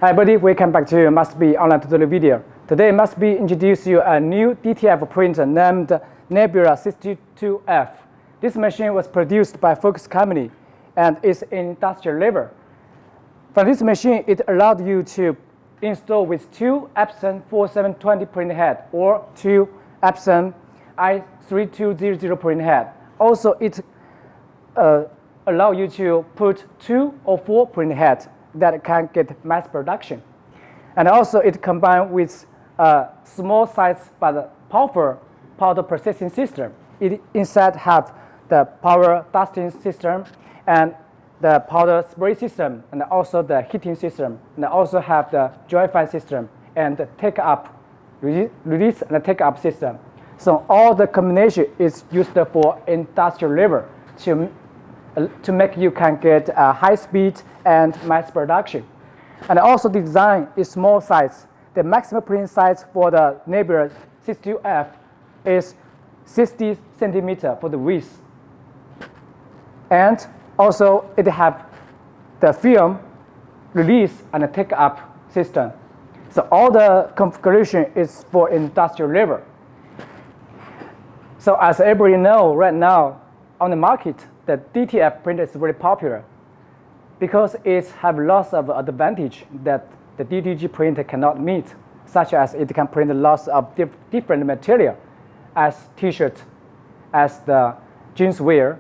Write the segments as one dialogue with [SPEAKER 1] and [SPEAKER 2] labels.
[SPEAKER 1] Hi everybody, welcome back to Must Be Online Tutorial video. Today Must Be introduce you a new DTF printer named Nebula 62F. This machine was produced by Focus Company and is in industrial level. From this machine, it allowed you to install with two Epson 4720 print head or two Epson i3200 print head. Also, it allow you to put 2 or 4 print heads that can get mass production. And also it combined with a small size but powerful powder processing system. It inside have the power dusting system and the powder spray system and also the heating system, and also have the dry fan system and the take up, release and take up system. So all the combination is used for industrial level to make you can get high speed and mass production. And also the design is small size. The maximum print size for the Nebula 62F is 60 centimeter for the width. And also it have the film release and take up system. So all the configuration is for industrial level. So as everybody know right now on the market, the DTF printer is very popular because it have lots of advantage that the DTG printer cannot meet, such as it can print lots of different material, as t-shirt, as the jeans wear,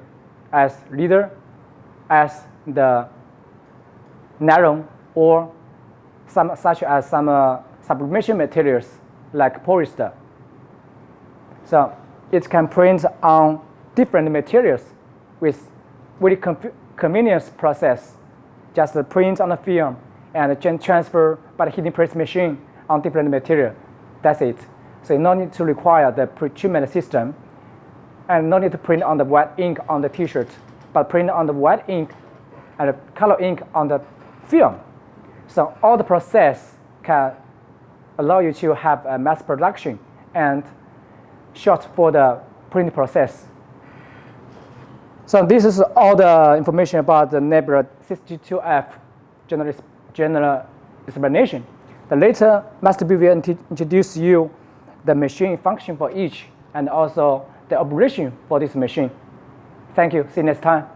[SPEAKER 1] as leather, as the nylon, or such as some sublimation materials like polyester. So it can print on different materials with very convenience process. Just print on the film and transfer by the heating press machine on different material. That's it. So you no need to require the pre-treatment system and no need to print on the white ink on the t-shirt, but print on the white ink and the color ink on the film. So all the process can allow you to have a mass production and short for the print process. So this is all the information about the Nebula 62F general explanation. The later Master B will introduce you the machine function for each and also the operation for this machine. Thank you. See you next time.